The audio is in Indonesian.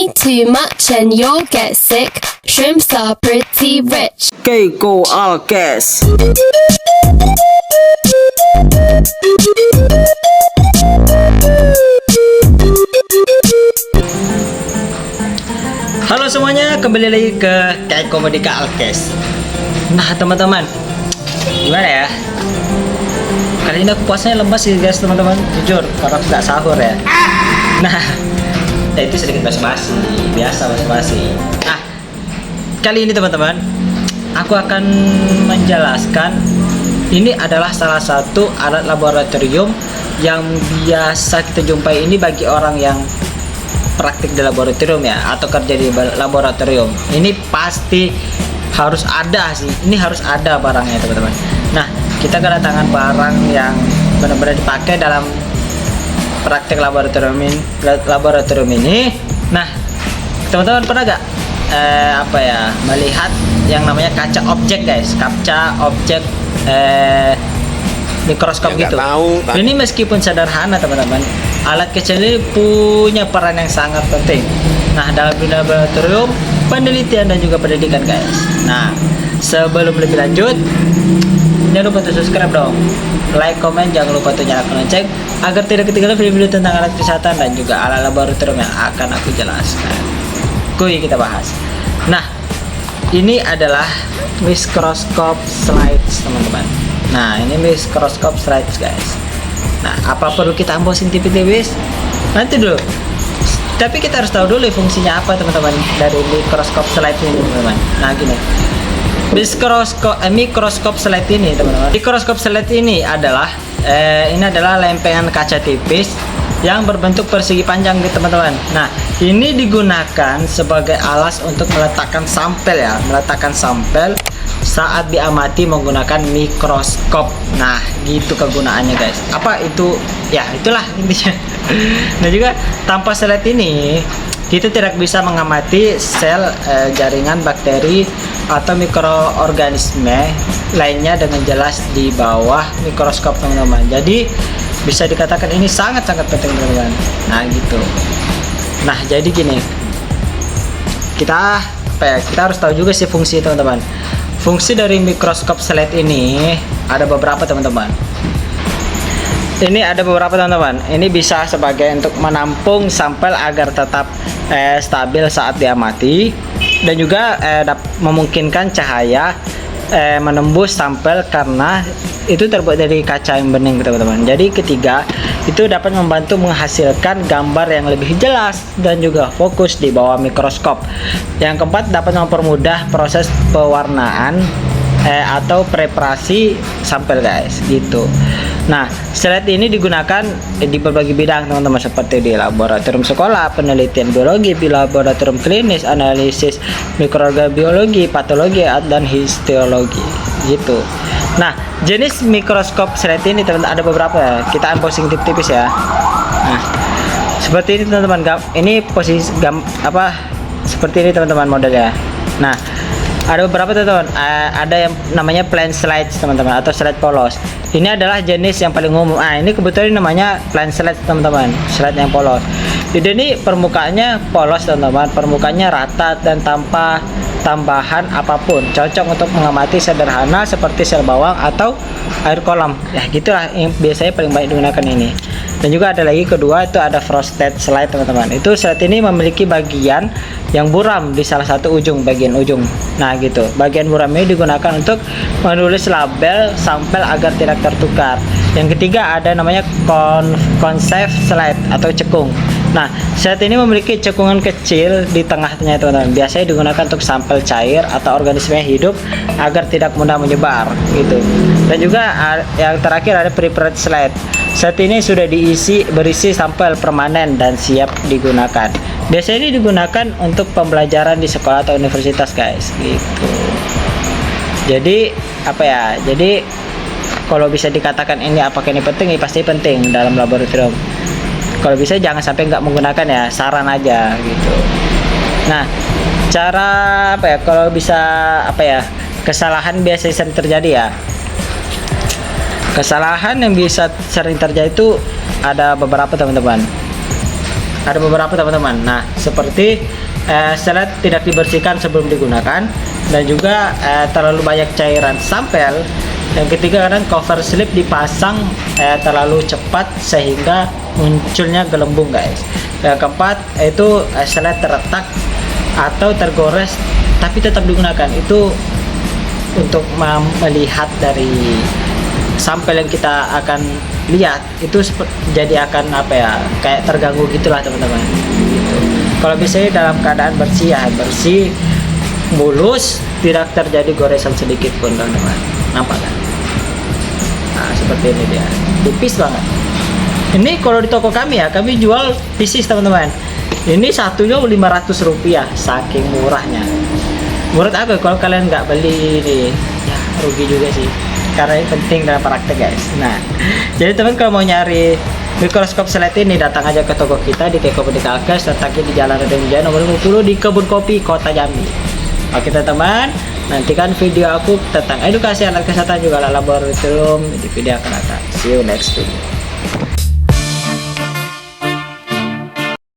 me too much and you'll get sick. Shrimps are pretty rich. Keiko Alkes. Halo semuanya, kembali lagi ke Keiko Medika Alkes. Nah teman-teman, gimana ya? Kali ini aku puasanya lemas sih guys teman-teman. Jujur, karena aku nggak sahur ya. Nah, ya itu sedikit basa-basi, biasa basa-basi. Nah, kali ini teman-teman, aku akan menjelaskan ini adalah salah satu alat laboratorium yang biasa kita jumpai ini bagi orang yang praktik di laboratorium ya, atau kerja di laboratorium. Ini pasti harus ada sih, ini harus ada barangnya teman-teman. Nah, kita kedatangan barang yang benar-benar dipakai dalam praktik laboratorium ini. Nah, teman-teman pernah gak melihat yang namanya kaca objek guys, kaca objek mikroskop ya, gitu. Ini meskipun sederhana teman-teman, alat kecil ini punya peran yang sangat penting. Nah, dalam dunia laboratorium, penelitian dan juga pendidikan guys. Nah, sebelum lebih lanjut, jangan lupa untuk subscribe dong, like, komen, jangan lupa untuk nyalakan lonceng agar tidak ketinggalan video-video tentang alat kesehatan dan juga alat laboratorium yang akan aku jelaskan. Kuy kita bahas. Nah, ini adalah mikroskop slides teman-teman. Nah, ini mikroskop slides guys. Nah, apa perlu kita unboxing tipis-tipis? Nanti dulu. Tapi kita harus tahu dulu fungsinya apa teman-teman dari mikroskop slide ini teman-teman. Nah, gini. Mikroskop slide ini teman-teman. Mikroskop slide ini adalah lempengan kaca tipis yang berbentuk persegi panjang gitu teman-teman. Nah, ini digunakan sebagai alas untuk meletakkan sampel ya, meletakkan sampel saat diamati menggunakan mikroskop. Nah, gitu kegunaannya guys. Apa itu? Ya, itulah intinya. Nah, juga tanpa slide ini kita tidak bisa mengamati sel, jaringan, bakteri atau mikroorganisme lainnya dengan jelas di bawah mikroskop teman-teman. Jadi bisa dikatakan ini sangat-sangat penting teman-teman. Nah, gitu. Nah, jadi gini, kita harus tahu juga sih fungsi teman-teman. Fungsi dari mikroskop slide ini ada beberapa teman-teman. Ini ada beberapa teman-teman. Ini bisa sebagai untuk menampung sampel agar tetap stabil saat diamati, dan juga memungkinkan cahaya menembus sampel karena itu terbuat dari kaca yang bening teman-teman. Jadi ketiga, itu dapat membantu menghasilkan gambar yang lebih jelas dan juga fokus di bawah mikroskop. Yang keempat, dapat mempermudah proses pewarnaan atau preparasi sampel guys, gitu. Nah, slide ini digunakan di berbagai bidang teman-teman, seperti di laboratorium sekolah, penelitian biologi, di laboratorium klinis, analisis mikrobiologi, patologi, dan histologi, gitu. Nah, jenis mikroskop slide ini teman-teman ada beberapa ya. Kita unboxing tipis-tipis ya. Nah, seperti ini teman-teman. Ini posisi seperti ini teman-teman modelnya. Nah, ada beberapa teman-teman. Ada yang namanya plain slides teman-teman, atau slide polos. Ini adalah jenis yang paling umum. Ini kebetulan namanya plain slide teman-teman, slide yang polos. Jadi ini permukaannya polos teman-teman, permukaannya rata dan tanpa tambahan apapun, cocok untuk mengamati sederhana seperti sel bawang atau air kolam. Ya, gitulah yang biasanya paling banyak digunakan ini. Dan juga ada lagi kedua, itu ada frosted slide teman-teman. Itu slide ini memiliki bagian yang buram di salah satu bagian ujung. Nah, gitu. Bagian buram ini digunakan untuk menulis label sampel agar tidak tertukar. Yang ketiga ada namanya concave slide atau cekung. Nah, slide ini memiliki cekungan kecil di tengahnya teman-teman. Biasanya digunakan untuk sampel cair atau organisme hidup agar tidak mudah menyebar, gitu. Dan juga yang terakhir ada prepared slide. Slide ini sudah berisi sampel permanen dan siap digunakan. Biasanya ini digunakan untuk pembelajaran di sekolah atau universitas guys, gitu. Jadi Jadi kalau bisa dikatakan ini apakah ini penting? Ya pasti penting dalam laboratorium. Kalau bisa jangan sampai nggak menggunakan ya, saran aja gitu. Nah, cara kalau bisa kesalahan biasanya sering terjadi ya. Kesalahan yang bisa sering terjadi itu ada beberapa teman-teman. Ada beberapa teman-teman. Nah, seperti selet tidak dibersihkan sebelum digunakan, dan juga terlalu banyak cairan sampel. Yang ketiga, kadang cover slip dipasang terlalu cepat sehingga munculnya gelembung, guys. Yang keempat itu selet terretak atau tergores tapi tetap digunakan. Itu untuk melihat dari sampel yang kita akan lihat itu jadi akan apa ya, kayak terganggu gitulah teman-teman gitu. Kalau misalnya dalam keadaan bersih ya bersih, mulus, tidak terjadi goresan sedikit pun teman-teman. Nampak kan? Nah, seperti ini dia, tipis banget. Ini kalau di toko kami ya, kami jual pieces teman-teman. Ini satunya Rp500, saking murahnya. Menurut aku kalau kalian nggak beli ini ya rugi juga sih, karena ini penting dalam praktek, guys. Nah, jadi teman kalau mau nyari mikroskop selet ini, datang aja ke toko kita di Keko Medical Cash, letaknya di Jalan Raden Wijaya nomor 50 di Kebun Kopi, Kota Jambi. Oke teman-teman, nantikan video aku tentang edukasi alat kesehatan juga alat laboratorium di video akan datang. See you next video.